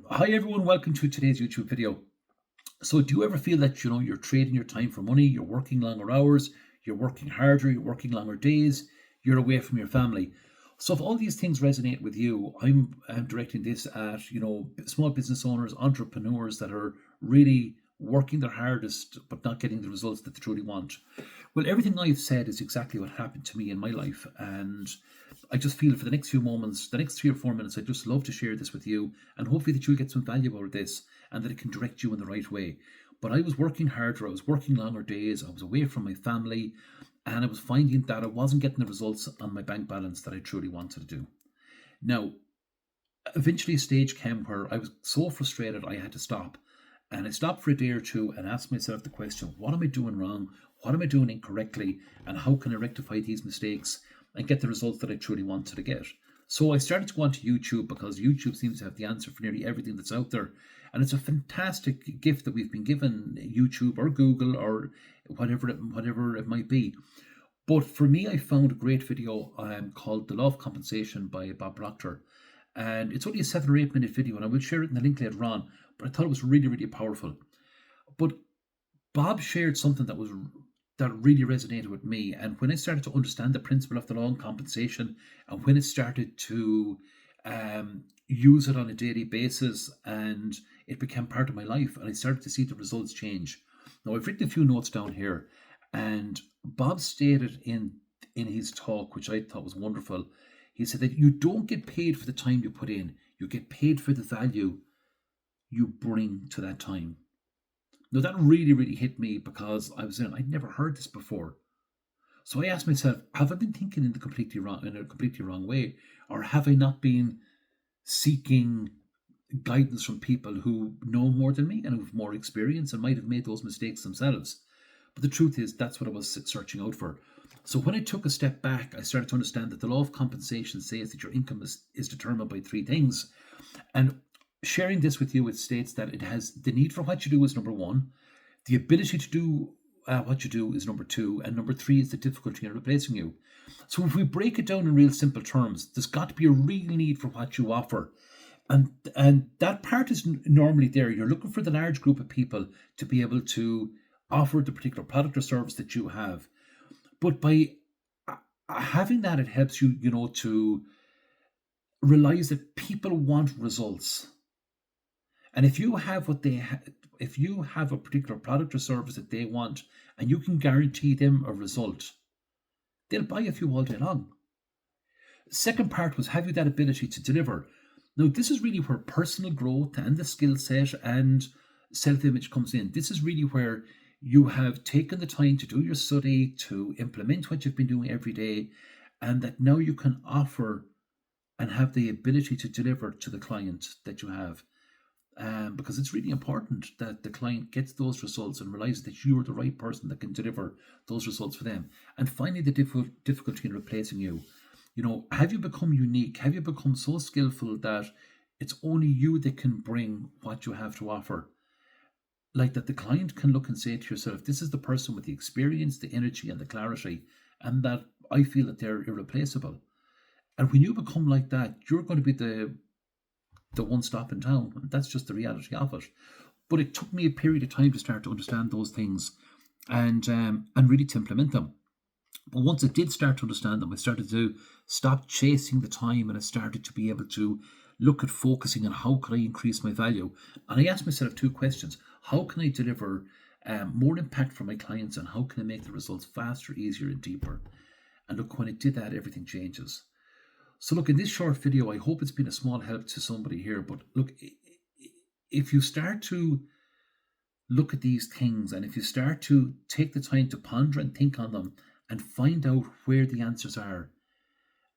Hi everyone, welcome to today's YouTube video. So do you ever feel that you're trading your time for money, you're working longer hours, you're working harder, you're working longer days, you're away from your family? So if all these things resonate with you, I'm directing this at, small business owners, entrepreneurs that are really working their hardest but not getting the results that they truly want. Well, everything I've said is exactly what happened to me in my life, and I just feel for the next few moments, the next 3 or 4 minutes, I'd just love to share this with you, and hopefully that you'll get some value out of this and that it can direct you in the right way. But I was working harder, I was working longer days, I was away from my family, and I was finding that I wasn't getting the results on my bank balance that I truly wanted to do. Now, eventually a stage came where I was so frustrated I had to stop. And I stopped for a day or two and asked myself the question, what am I doing wrong? What am I doing incorrectly? And how can I rectify these mistakes and get the results that I truly wanted to get? So I started to go onto YouTube because YouTube seems to have the answer for nearly everything that's out there. And it's a fantastic gift that we've been given, YouTube or Google or whatever it might be. But for me, I found a great video called The Law of Compensation by Bob Proctor. And it's only a 7 or 8 minute video, and I will share it in the link later on. But I thought it was really, really powerful. But Bob shared something that really resonated with me. And when I started to understand the principle of the law of compensation, and when it started to use it on a daily basis, and it became part of my life, and I started to see the results change. Now I've written a few notes down here, and Bob stated in his talk, which I thought was wonderful. He said that you don't get paid for the time you put in; you get paid for the value you bring to that time. Now that really, really hit me because I'd never heard this before. So I asked myself, have I been thinking in a completely wrong way? Or have I not been seeking guidance from people who know more than me and who have more experience and might have made those mistakes themselves? But the truth is that's what I was searching out for. So when I took a step back, I started to understand that the law of compensation says that your income is determined by three things. And sharing this with you, it states that it has the need for what you do is number one, the ability to do what you do is number two, and number three is the difficulty in replacing you. So if we break it down in real simple terms, there's got to be a real need for what you offer. And that part is normally there. You're looking for the large group of people to be able to offer the particular product or service that you have. But by having that, it helps you, to realize that people want results. And if you have if you have a particular product or service that they want, and you can guarantee them a result, they'll buy a few all day long. Second part was, have you that ability to deliver? Now, this is really where personal growth and the skill set and self-image comes in. This is really where you have taken the time to do your study, to implement what you've been doing every day, and that now you can offer and have the ability to deliver to the client that you have. Because it's really important that the client gets those results and realizes that you're the right person that can deliver those results for them. And finally, the difficulty in replacing you. Have you become unique? Have you become so skillful that it's only you that can bring what you have to offer? Like that the client can look and say to yourself, this is the person with the experience, the energy, and the clarity, and that I feel that they're irreplaceable. And when you become like that, you're going to be the one stop in town. And that's just the reality of it. But it took me a period of time to start to understand those things and really to implement them. But once I did start to understand them, I started to stop chasing the time, and I started to be able to look at focusing on how could I increase my value. And I asked myself two questions. How can I deliver more impact for my clients, and how can I make the results faster, easier, and deeper? And look, when I did that, everything changes. So look, in this short video, I hope it's been a small help to somebody here. But look, if you start to look at these things, and if you start to take the time to ponder and think on them and find out where the answers are,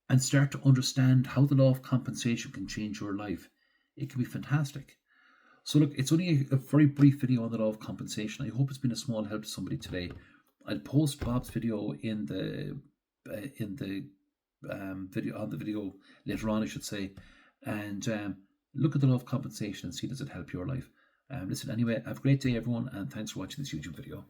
and start to understand how the law of compensation can change your life, it can be fantastic. So look, it's only a very brief video on the law of compensation. I hope it's been a small help to somebody today. I'll post Bob's video in the video later on, I should say, and look at the law of compensation and see does it help your life. Listen, anyway, have a great day, everyone, and thanks for watching this YouTube video.